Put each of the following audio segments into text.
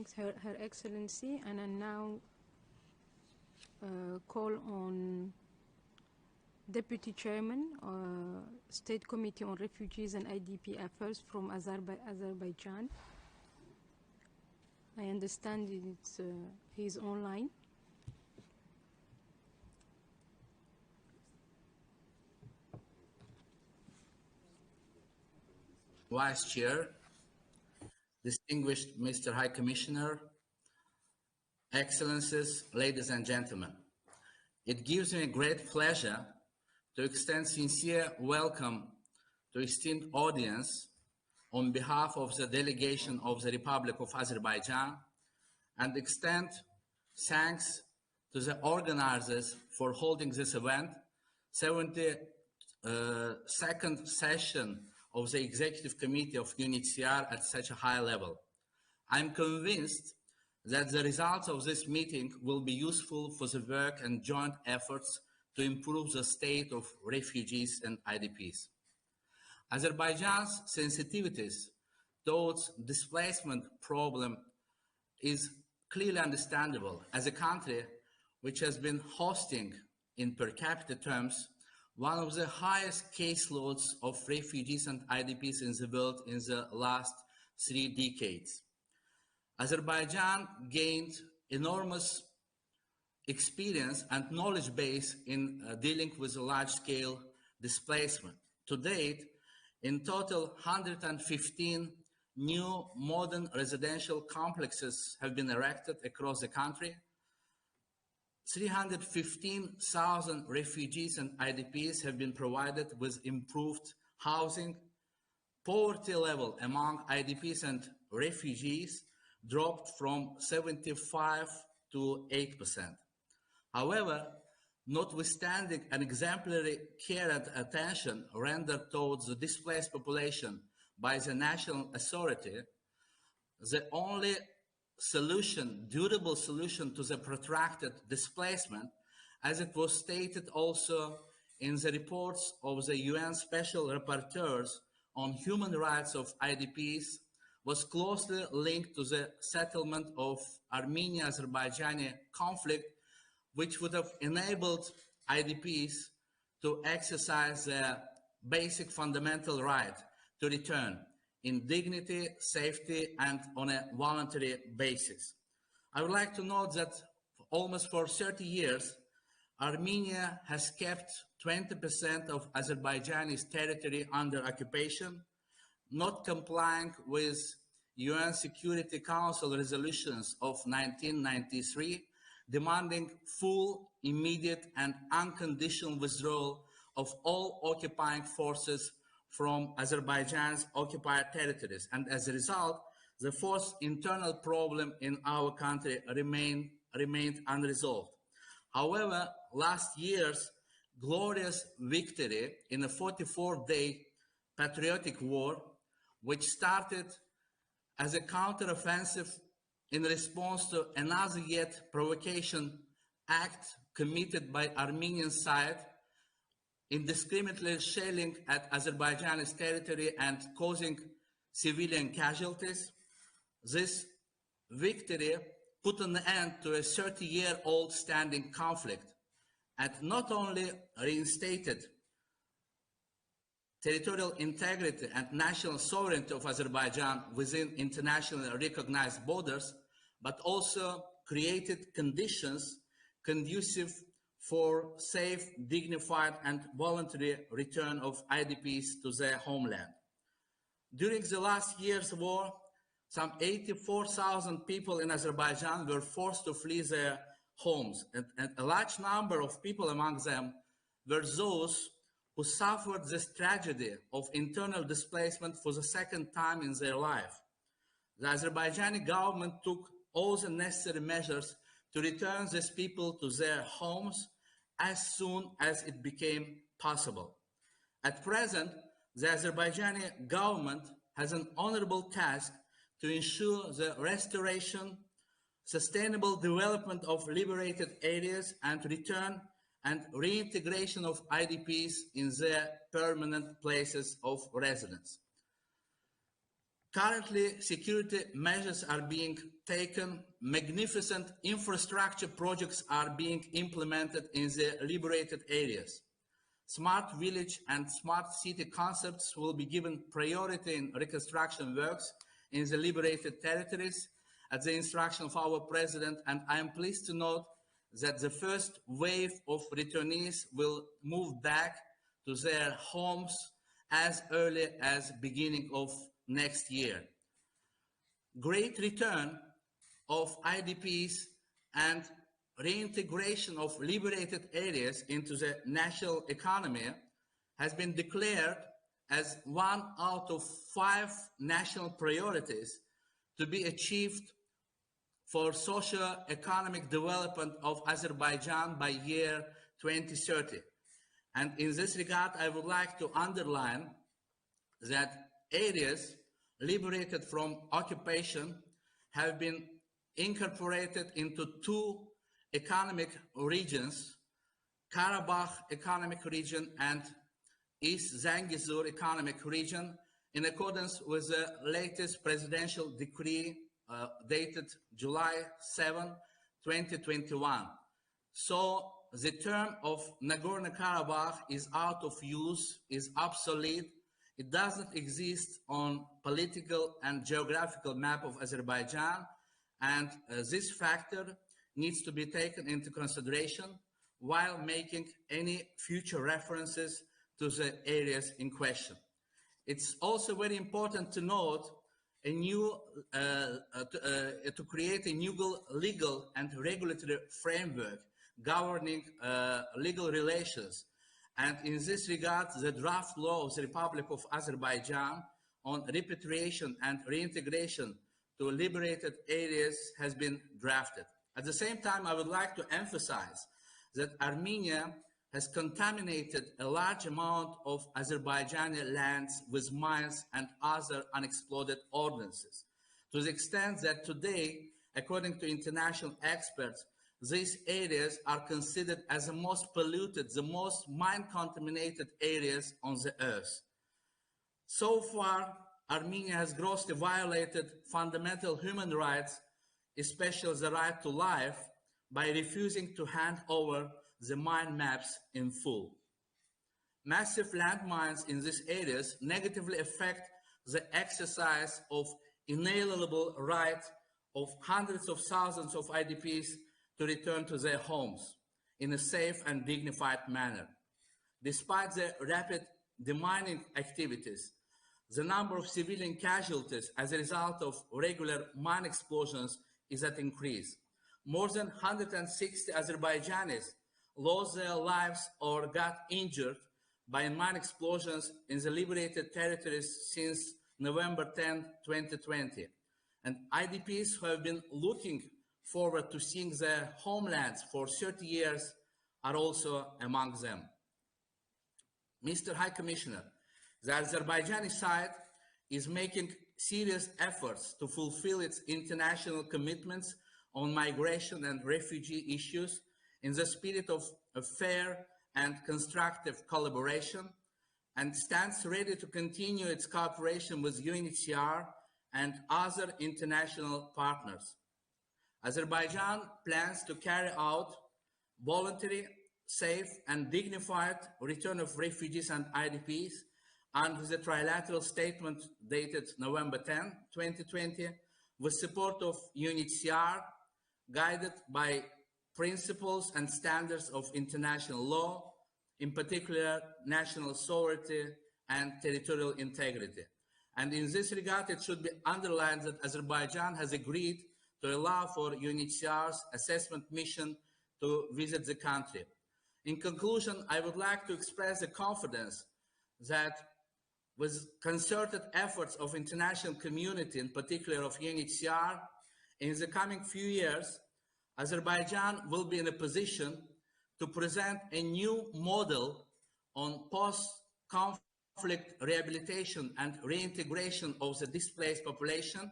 Her Excellency, and I now call on Deputy Chairman, State Committee on Refugees and IDP Affairs from Azerbaijan. I understand he's online. Vice Chair, distinguished Mr. High Commissioner, Excellencies, ladies and gentlemen. It gives me a great pleasure to extend sincere welcome to esteemed audience on behalf of the delegation of the Republic of Azerbaijan, and extend thanks to the organizers for holding this event, 72nd session of the Executive Committee of UNHCR at such a high level. I'm convinced that the results of this meeting will be useful for the work and joint efforts to improve the state of refugees and IDPs. Azerbaijan's sensitivities towards displacement problem is clearly understandable as a country which has been hosting, in per capita terms, one of the highest caseloads of refugees and IDPs in the world in the last 3 decades. Azerbaijan gained enormous experience and knowledge base in dealing with large-scale displacement. To date, in total, 115 new modern residential complexes have been erected across the country. 315,000 refugees and IDPs have been provided with improved housing. Poverty level among IDPs and refugees dropped from 75 to 8%. However, notwithstanding an exemplary care and attention rendered towards the displaced population by the national authority, the only solution, durable solution to the protracted displacement, as it was stated also in the reports of the UN Special Rapporteurs on human rights of IDPs, was closely linked to the settlement of Armenia-Azerbaijani conflict, which would have enabled IDPs to exercise their basic fundamental right to return in dignity, safety, and on a voluntary basis. I would like to note that almost for 30 years, Armenia has kept 20% of Azerbaijani's territory under occupation, not complying with UN Security Council resolutions of 1993, demanding full, immediate, and unconditional withdrawal of all occupying forces from Azerbaijan's occupied territories. And as a result, the fourth internal problem in our country remained unresolved. However, last year's glorious victory in a 44-day patriotic war, which started as a counteroffensive in response to another yet provocation act committed by Armenian side, indiscriminately shelling at Azerbaijani's territory and causing civilian casualties. This victory put an end to a 30-year-old standing conflict and not only reinstated territorial integrity and national sovereignty of Azerbaijan within internationally recognized borders, but also created conditions conducive for safe, dignified, and voluntary return of IDPs to their homeland. During the last year's war, some 84,000 people in Azerbaijan were forced to flee their homes, and a large number of people among them were those who suffered this tragedy of internal displacement for the second time in their life. The Azerbaijani government took all the necessary measures to return these people to their homes as soon as it became possible. At present, the Azerbaijani government has an honorable task to ensure the restoration, sustainable development of liberated areas, and return and reintegration of IDPs in their permanent places of residence. Currently, security measures are being taken, magnificent infrastructure projects are being implemented in the liberated areas. Smart village and smart city concepts will be given priority in reconstruction works in the liberated territories at the instruction of our president, and I am pleased to note that the first wave of returnees will move back to their homes as early as beginning of next year. Great return of IDPs and reintegration of liberated areas into the national economy has been declared as one out of 5 national priorities to be achieved for socio-economic development of Azerbaijan by year 2030. And in this regard, I would like to underline that areas liberated from occupation have been incorporated into 2 economic regions, Karabakh Economic Region and East Zangezur Economic Region, in accordance with the latest presidential decree dated July 7, 2021. So the term of Nagorno-Karabakh is out of use, is obsolete. It doesn't exist on political and geographical map of Azerbaijan, and this factor needs to be taken into consideration while making any future references to the areas in question. It's also very important to note a new, to create a new legal and regulatory framework governing legal relations. And in this regard, the draft law of the Republic of Azerbaijan on repatriation and reintegration to liberated areas has been drafted. At the same time, I would like to emphasize that Armenia has contaminated a large amount of Azerbaijani lands with mines and other unexploded ordnances, to the extent that today, according to international experts, these areas are considered as the most polluted, the most mine-contaminated areas on the earth. So far, Armenia has grossly violated fundamental human rights, especially the right to life, by refusing to hand over the mine maps in full. Massive landmines in these areas negatively affect the exercise of inalienable right of hundreds of thousands of IDPs to return to their homes in a safe and dignified manner. Despite the rapid demining activities, the number of civilian casualties as a result of regular mine explosions is at increase. More than 160 Azerbaijanis lost their lives or got injured by mine explosions in the liberated territories since November 10, 2020. And IDPs who have been looking forward to seeing their homelands for 30 years are also among them. Mr. High Commissioner, the Azerbaijani side is making serious efforts to fulfill its international commitments on migration and refugee issues in the spirit of a fair and constructive collaboration, and stands ready to continue its cooperation with UNHCR and other international partners. Azerbaijan plans to carry out voluntary, safe and dignified return of refugees and IDPs under the trilateral statement dated November 10, 2020, with support of UNHCR, guided by principles and standards of international law, in particular national sovereignty and territorial integrity. And in this regard, it should be underlined that Azerbaijan has agreed to allow for UNHCR's assessment mission to visit the country. In conclusion, I would like to express the confidence that with concerted efforts of international community, in particular of UNHCR, in the coming few years, Azerbaijan will be in a position to present a new model on post-conflict rehabilitation and reintegration of the displaced population,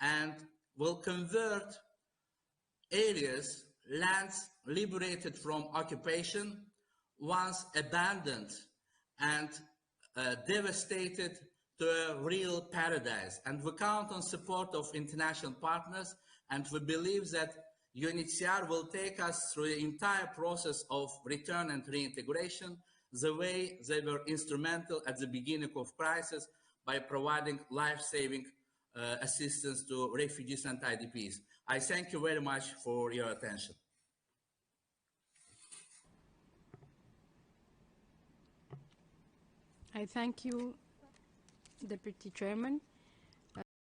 and will convert areas, lands liberated from occupation, once abandoned and devastated, to a real paradise. And we count on support of international partners, and we believe that UNHCR will take us through the entire process of return and reintegration, the way they were instrumental at the beginning of crisis by providing life-saving assistance to refugees and IDPs. I thank you very much for your attention. I thank you, Deputy Chairman.